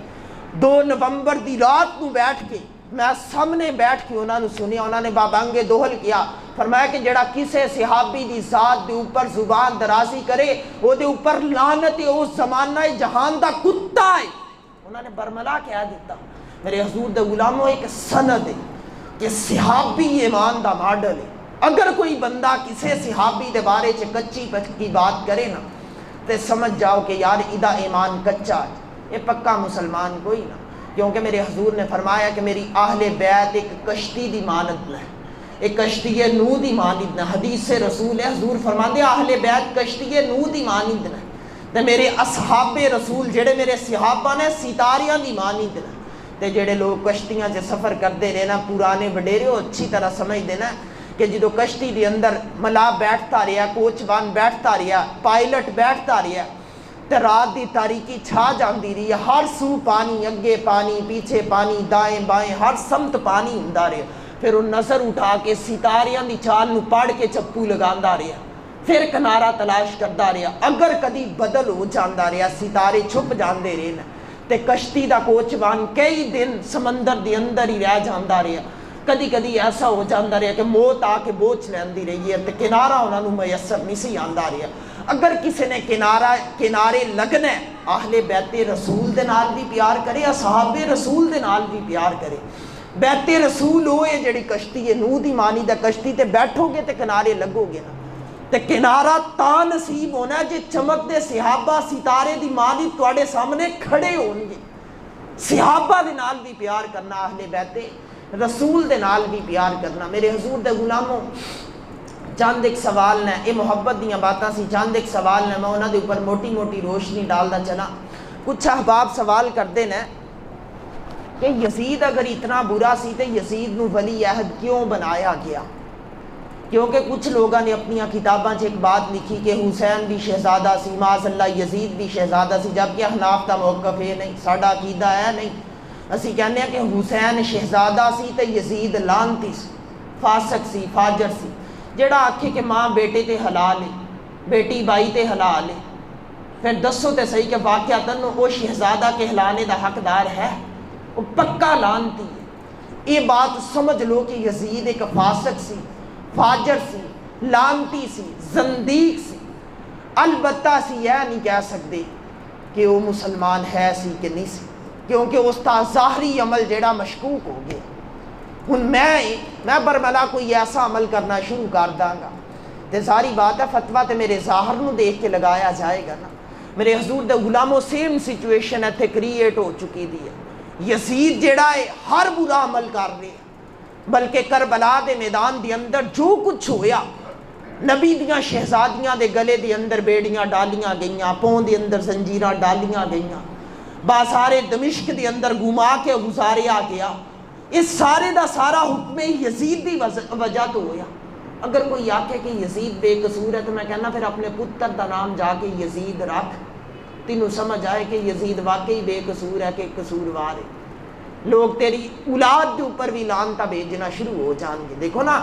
2 نومبر دی رات نو بیٹھ کے میں سامنے بیٹھ کے انہوں نے سنیا، انہوں نے بابانگے دوہل کیا، فرمایا کہ جڑا کسے صحابی دی ذات دے اوپر زبان درازی کرے وہ دے اوپر لعنت ہے، وہ زمانہ جہان دا کتا ہے۔ انہوں نے برملا کہہ دیتا۔ میرے حضور دے غلاموں ایک سند ہے کہ صحابی ایمان دا ماڈل ہے، اگر کوئی بندہ کسے صحابی دے بارے چ کچی پکی بات کرے نا تے سمجھ جاؤ کہ یار ادا ایمان کچا ہے، یہ پکا مسلمان کوئی نہ، کیونکہ میرے حضور نے فرمایا کہ میری اہل بیت ایک کشتی دی مانند ہے، ایک کشتی نوح دی مانند ہے، حدیث سے رسول ہے، حضور فرماندے اہل بیت کشتی نوح دی مانند ہے، تے میرے اصحاب رسول جڑے میرے صحابہ نے ستاریاں دی مانند ہے، تے جڑے لوگ کشتیاں سے سفر کرتے رہنا پرانے وڈیرے ہو اچھی طرح سمجھ دینا کہ جدو کشتی دی اندر ملا بیٹھتا رہا، کوچوان بیٹھتا رہا، پائلٹ بیٹھتا رہا تے رات دی تاریکی چھا جاندی رہی، ہر سو پانی، اگے پانی، پیچھے پانی، دائیں بائیں ہر سمت پانی ہوندا رہا، پھر وہ نظر اٹھا کے ستاریاں دی چال نو پڑھ کے چپو لگاندا رہا، پھر کنارہ تلاش کردا رہا، اگر کدی بدل ہو جاندا رہا، ستارے چھپ جاندے رہے تے کشتی دا کوچوان کئی دن سمندر دے اندر ہی رہ جاندا رہا، کدی کدی ایسا ہو جاتا رہا کہ موت آ کے بوجھ لینی رہی ہے تو کنارہ انہوں میسر نہیں سی آتا رہا۔ اگر کسی نے کنارے لگنا ہے اہل بیت رسول دے نال بھی پیار کرے، اصحاب رسول دے نال بھی پیار کرے۔ بیت رسول ہوئے جڑی کشتی ہے، نوح دی مانی دا کشتی تے بیٹھو گے تے کنارے لگو گے نا، تے کنارہ تا نصیب ہونا ہے جے چمک دے صحابہ ستارے دی مانی تواڈے سامنے کھڑے ہون گے۔ صحابہ دے نال بھی پیار کرنا، اہل بیت رسول دے نال بھی پیار کرنا۔ میرے حضور دے غلاموں، چند ایک سوال نے، یہ محبت دیاں باتاں سی، چند ایک سوال نے میں انہاں دے اوپر موٹی موٹی روشنی ڈالدا چلا۔ کچھ احباب سوال کردے نے کہ یزید اگر اتنا برا سی تے یزید نو ولی عہد کیوں بنایا گیا؟ کیونکہ کچھ لوگوں نے اپنی کتاباں ایک بات لکھی کہ حسین بھی شہزادہ سی، معاذ اللہ یزید بھی شہزادہ سی، جبکہ احناف دا موقف ہے نہیں، ساڈا عقیدہ ہے نہیں۔ اسی کہنے ہیں کہ حسین شہزادہ سی تے یزید لعنتی سی، فاسق سی، فاجر سی۔ جڑا آکھے کہ ماں بیٹے تے حلال ہے، بیٹی بائی تے حلال ہے، پھر دسو تے صحیح کہ واقعتاً وہ شہزادہ کہلانے دا حقدار ہے؟ وہ پکا لعنتی ہے۔ یہ بات سمجھ لو کہ یزید ایک فاسق سی، فاجر سی، لعنتی سی، زندیق سی۔ البتہ سی یہ نہیں کہہ سکتے کہ وہ مسلمان ہے سی کہ نہیں سی، کیونکہ اس کا ظاہری عمل جڑا مشکوک ہو گیا۔ ہن میں برملا کوئی ایسا عمل کرنا شروع کر داں گا تے ساری بات ہے فتویٰ تے میرے ظاہر نو دیکھ کے لگایا جائے گا نا۔ میرے حضور دے غلاموں سیم سچویشن ایتھے کریٹ ہو چکی دی ہے۔ یزید جڑا ہے ہر برا عمل کر رہے ہیں، بلکہ کربلا دے میدان دے اندر جو کچھ ہویا، نبی دیاں شہزادیاں دے گلے دے اندر بیڑیاں ڈالیاں گئیاں، پاؤں دے اندر زنجیراں ڈالیاں گئیاں، بازار دمشق دے اندر گھما کے گزاریا گیا۔ اس سارے دا سارا حکم یزید دی وجہ تو ہویا۔ اگر کوئی آکھے کہ یزید بے قصور ہے تو میں کہنا پھر اپنے پتر دا نام جا کے یزید رکھ، تینوں سمجھ آئے کہ یزید واقعی بے قصور ہے کہ قصوروار ہے۔ لوگ تیری اولاد دے اوپر بھی لعنتاں بھیجنا شروع ہو جان گے۔ دیکھو نا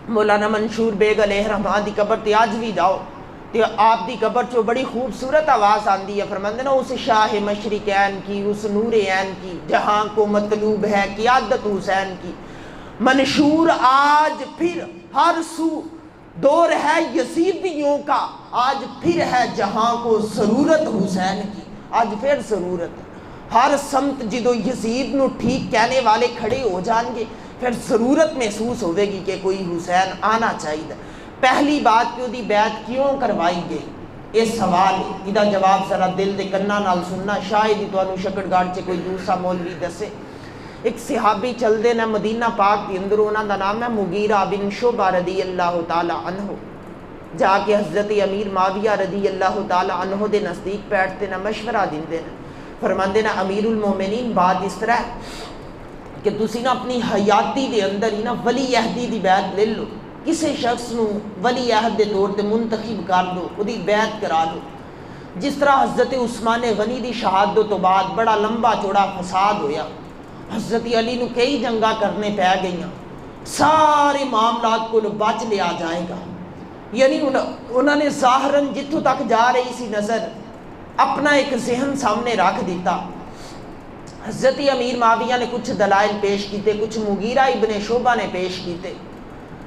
مولانا منشور بیگ علیہ رحمٰن دی قبر تے اج بھی جاؤ تے آپ دی قبر چو بڑی خوبصورت آواز آندی ہے، فرماندے نا اس شاہ مشرقین کی، اس نور عین کی، جہاں کو مطلوب ہے قیادت حسین کی۔ منشور آج پھر ہر سو دور ہے یزیدیوں کا، آج پھر ہے جہاں کو ضرورت حسین کی۔ آج پھر ضرورت ہے، ہر سمت جدو یزید نو ٹھیک کہنے والے کھڑے ہو جان گے پھر ضرورت محسوس ہوئے گی کہ کوئی حسین آنا چاہیے۔ پہلی بات کہ وہ دی بیعت کیوں کروائی گئی، یہ سوال ہے، ادھا جواب ذرا دل دے کناں نال سننا، شاید ہی تانوں شکر گاڑ سے کوئی دوسرا مولوی دسے۔ ایک صحابی چل دے نا مدینہ پاک دی اندر، انہاں دا نام ہے مغیرہ بن شعبہ رضی اللہ تعالی عنہ۔ جا کے حضرت امیر معاویہ رضی اللہ تعالی عنہ دے نزدیک بیٹھتے نا، مشورہ دیندے نا، فرماندے نا امیر المومنین بات اس طرح ہے کہ تسی نا اپنی حیاتی دے اندر ہی نا ولی عہدی دی بیعت لے لو، کسی شخص نو ولی عہد دے طور تے منتخب کر لو، وہ دی بیعت کرا لو۔ جس طرح حضرت عثمان غنی دی شہادت تو بعد بڑا لمبا چوڑا فساد ہویا، حضرت علی نو کئی جنگاں کرنے پہ گئیاں، سارے معاملات کو بچ لیا جائے گا، یعنی انہوں نے ظاہراً جتوں تک جا رہی سی نظر اپنا ایک ذہن سامنے رکھ دیتا۔ حضرت امیر معاویہ نے کچھ دلائل پیش کیتے، کچھ مغیرہ ابن شعبہ نے پیش کیتے۔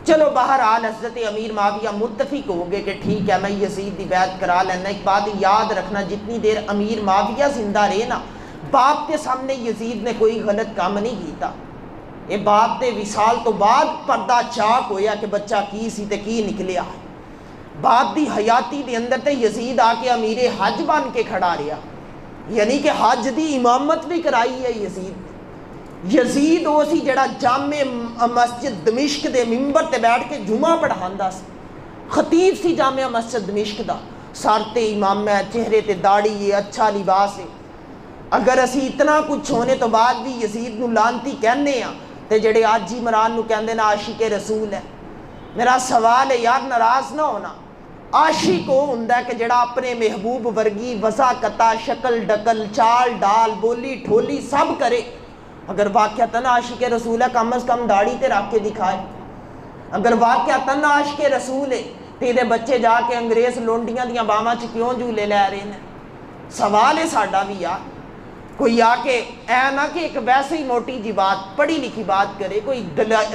چلو بہرحال حضرت امیر معاویہ متفق ہو گئے کہ ٹھیک ہے میں یزید دی بیعت کرا لینا۔ ایک بات یاد رکھنا، جتنی دیر امیر معاویہ زندہ رہے نا، باپ کے سامنے یزید نے کوئی غلط کام نہیں کیتا۔ یہ باپ دے وصال تو بعد پردہ چاک ہویا کہ بچہ کی سی تے کی نکلیا۔ باپ دی حیاتی دے اندر تے یزید آ کے امیر حج بن کے کھڑا رہا، یعنی کہ حج دی امامت بھی کرائی ہے یزید۔ یزید وہ سی جڑا جامع مسجد دمشق دے ممبر تے بیٹھ کے جمعہ پڑھاندا سی، خطیب سی جامع مسجد دمشق دا، سر تے امام ہے، چہرے تے داڑھی ہے، اچھا لباس ہے۔ اگر اسی اتنا کچھ ہونے تو بعد بھی یزید نو لانتی کہنے ہیں تے جڑے آج عمران نو کہندے نا عاشق رسول ہے، میرا سوال ہے یار ناراض نہ ہونا، عاشق وہ ہوندا ہے کہ جڑا اپنے محبوب ورگی وضاقتہ، شکل ڈکل، چال ڈال، بولی ٹھولی سب کرے۔ اگر واقعتاً عاشق رسول ہے کم از کم داڑھی تے رکھ کے دکھائے۔ اگر واقعتاً عاشق رسول ہے تے دے بچے جا کے انگریز لونڈیاں دیاں باواں چ کیوں جھولے لے رہے ہیں؟ سوال ہے ساڈا بھی یار۔ کوئی آ کے اے نہ کہ ایک ویسے ہی موٹی جی بات پڑھی لکھی بات کرے، کوئی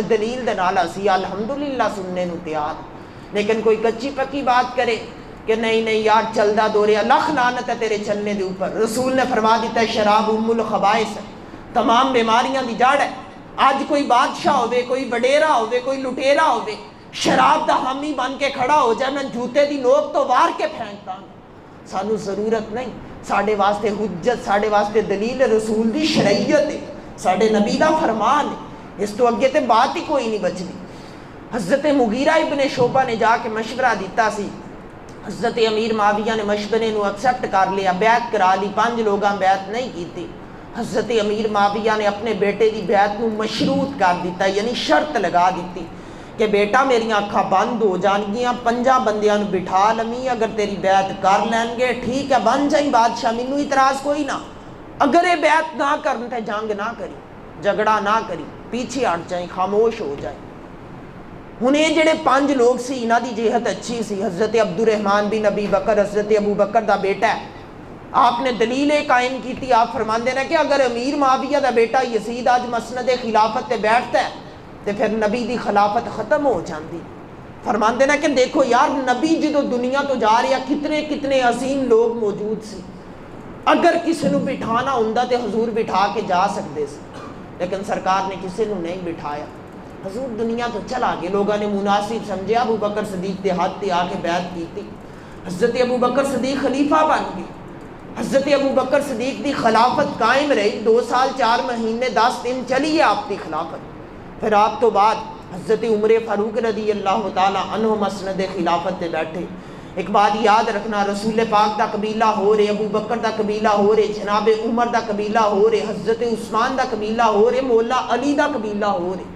دلیل دے نال اسی الحمدللہ سننے نو تیار، لیکن کوئی کچی پکی بات کرے کہ نہیں یار چلدا دو رہا، لکھ لعنت ہے تیرے چلنے دے اوپر۔ رسول نے فرما دیتا ہے شراب ام الخبائث ہے، تمام بیماریاں دی جڑ ہے۔ آج کوئی بادشاہ ہوئے، کوئی وڈیرا ہوئے، کوئی لٹیرا ہوئے، شراب دا حامی بن کے کھڑا ہو جائے، میں جوتے دی نوک تو وار کے پھینک داں گا۔ سانو ضرورت نہیں، ساڑھے واسطے حجت، ساڑھے واسطے دلیل رسول دی شرعیت ہے، ساڑھے نبی دا فرمان ہے، اس تو اگے تے بات ہی کوئی نہیں بچنی۔ حضرت مغیرہ ابن شعبہ نے جا کے مشورہ دیتا سی، حضرت امیر معاویہ نے مشورے نو ایکسیپٹ کر لیا، بیعت کرا لی، 5 لوگاں بیعت نہیں کیتی۔ حضرت امیر معاویہ نے اپنے بیٹے دی بیعت نو مشروط کر دیتا، یعنی شرط لگا دیتی کہ بیٹا میری آنکھاں بند ہو جان گیاں، 5 بندیاں نو بٹھا لمی، اگر تیری بیعت کر لین گے ٹھیک ہے بن جائیں بادشاہ، مینوں اعتراض کوئی نہ، اگر یہ بیعت نہ کرن تے جنگ نہ کری، جھگڑا نہ کری، پیچھے ہٹ جائیں، خاموش ہو جائیں۔ ہن یہ جڑے 5 لوگ سی انہاں دی جہت اچھی سی، حضرت عبد الرحمن بن ابی بکر حضرت ابو بکر دا بیٹا ہے، آپ نے دلیل قائم کیتی، آپ فرماندے ہیں کہ اگر امیر معاویہ دا بیٹا یزید آج مسند خلافت تے بیٹھتا ہے تو پھر نبی دی خلافت ختم ہو جاندی۔ فرماندے ہیں کہ دیکھو یار نبی جدو دنیا تو جا رہا کتنے عظیم لوگ موجود سی، اگر کسی نو بٹھانا ہوندا تے حضور بٹھا کے جا سکتے سی، لیکن سرکار نے کسی نو نہیں بٹھایا، حضور دنیا تو چلا گئے۔ لوگوں نے مناسب سمجھے، ابو بکر صدیق دے ہاتھ تے آ کے بیعت کی تھی، حضرت ابو بکر صدیق خلیفہ بن گئے، حضرت ابو بکر صدیق دی خلافت قائم رہی، 2 سال 4 مہینے 10 دن چلی ہے آپ دی خلافت۔ پھر آپ تو بعد حضرت عمر فاروق رضی اللہ تعالی عنہ مسند خلافت تے بیٹھے۔ ایک بات یاد رکھنا، رسول پاک دا قبیلہ ہو رہے، ابو بکر دا قبیلہ ہو رہے، جناب عمر دا قبیلہ ہو رہے، حضرت عثمان دا قبیلہ ہو رہے، مولا علی دا قبیلہ ہو رہے۔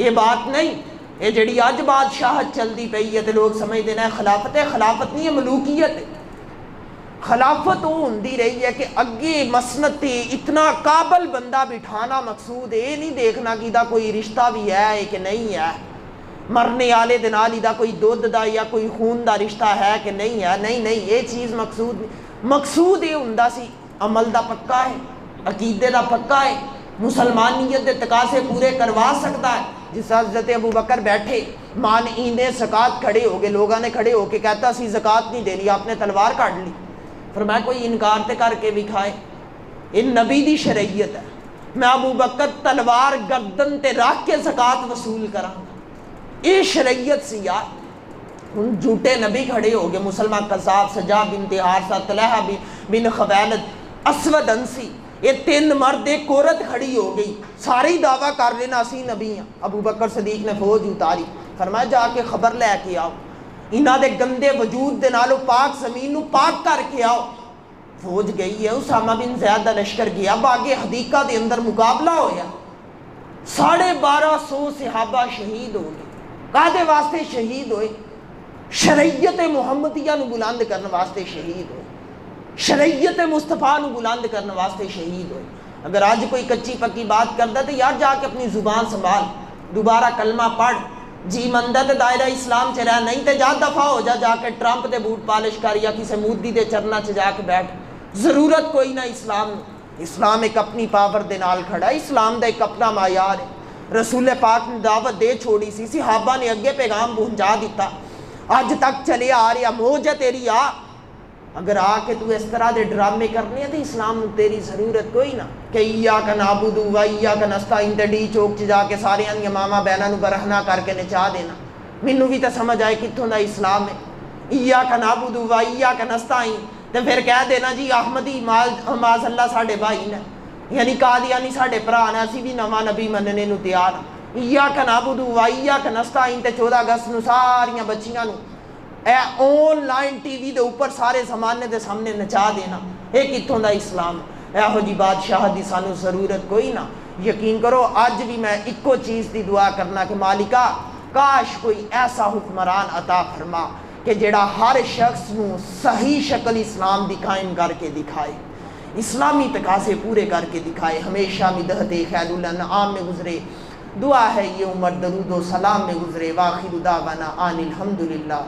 یہ بات نہیں، یہ جڑی اج بادشاہت چلتی پئی ہے تے لوگ سمجھتے ہیں خلافت ہے، خلافت نہیں ہے، ملوکیت ہے۔ خلافت وہ ہوندی رہی ہے کہ اگے مسند تے اتنا قابل بندہ بٹھانا مقصود ہے، یہ نہیں دیکھنا کہ دا کوئی رشتہ بھی ہے کہ نہیں ہے، مرنے والے دے نال دا کوئی دودھ دا یا کوئی خون دا رشتہ ہے کہ نہیں ہے، نہیں یہ چیز مقصود نہیں۔ مقصود یہ ہوندا سی عمل دا پکا ہے، عقیدے دا پکا ہے، مسلمانیت دے تقاضے پورے کروا سکتا ہے۔ جس حضرت ابو بکر بیٹھے مان ایندے زکوٰۃ کھڑے ہو گئے، لوگوں نے کھڑے ہو کے کہتا سی زکوٰۃ نہیں دینی، آپ نے تلوار کاٹ لی، فرمایا کوئی انکار تے کر کے بھی کھائے، یہ نبی دی شرعیت ہے، میں ابو بکر تلوار گردن تے رکھ کے زکوٰۃ وصول کراں گا، یہ شرعیت سی یار۔ ہن جھوٹے نبی کھڑے ہو گئے، مسلمان قذاب، سجا بنت حارثہ، طلحہ بن خویلد، اسود انسی، یہ 3 مرد ایک عورت کھڑی ہو گئی، سارے دعویٰ کر لینا اسی نبی ہیں۔ ابو بکر صدیق نے فوج اتاری، فرمایا جا کے خبر لے کے آؤ، انہاں دے گندے وجود دے نالو پاک زمین نو پاک کر کے آؤ۔ فوج گئی ہے، اسامہ بن زید دا لشکر گیا، باغ حدیقہ دے اندر مقابلہ ہویا، 1250 صحابہ شہید ہو گئے۔ کادے واسطے شہید ہوئے؟ شریعت محمدیہ نو بلند کرنے واسطے شہید ہوئے، شریعت مصطفیٰ نو بلند کرنے واسطے شہید ہوئے۔ اگر آج کوئی کچی پکی بات کرتا تو یار جا کے اپنی زبان سنبھال، دوبارہ کلمہ پڑھ، جی مندہ تے دائرہ اسلام چ رہ، نہیں تے جا دفع ہو جا کے ٹرمپ دے بوٹ پالش کر یا کسی مودی دے چرنا چ جا کے بیٹھ، ضرورت کوئی نہ اسلام۔ اسلام ایک اپنی پاور دے نال کھڑا ہے، اسلام دا ایک اپنا معیار ہے۔ رسول پاک نے دعوت دے چھوڑی سی، صحابہ نے اگے پیغام پہنچا دیتا، اج تک چلے آ رہا، موج ہے تیری آ، اگر آ کے تو اس طرح دے ڈرامے کرنے ہیں تو اسلام تیری ضرورت کوئی نہ کہ ایاک نعبد و ایاک نستعین تے ڈی چوک چ جا کے سارے دیاں ماما بہناں نو برہنا کر کے نچا دینا، مینوں بھی تے سمجھ آئے کتھوں دا اسلام ہے۔ ایاک نعبد و ایاک نستعین تے پھر کہہ دینا جی احمدی معاذ اللہ ساڈے بھائی نے، یعنی قادیانی ساڈے بھرا نے، اسی بھی نواں نبی مننے نو تیار ہاں۔ ایاک نعبد و ایاک نستعین تے 14 اگست نو ساریاں بچیاں نو اے آن لائن ٹی وی دے اوپر سارے زمانے دے سامنے نچا دینا، اے کتھوں دا اسلام؟ ایہو جی بادشاہ دی سانو ضرورت کوئی نہ۔ یقین کرو اج بھی میں اکو چیز دی دعا کرنا کہ مالکا کاش کوئی ایسا حکمران عطا فرما کہ جڑا ہر شخص نو صحیح شکل اسلام دی قائم کر کے دکھائے، اسلامی تقاضے پورے کر کے دکھائے، ہمیشہ مدحت خیر الانعام میں گزرے۔ دعا ہے یہ عمر درود و سلام میں گزرے۔ واخر دعوانا ان الحمدللہ۔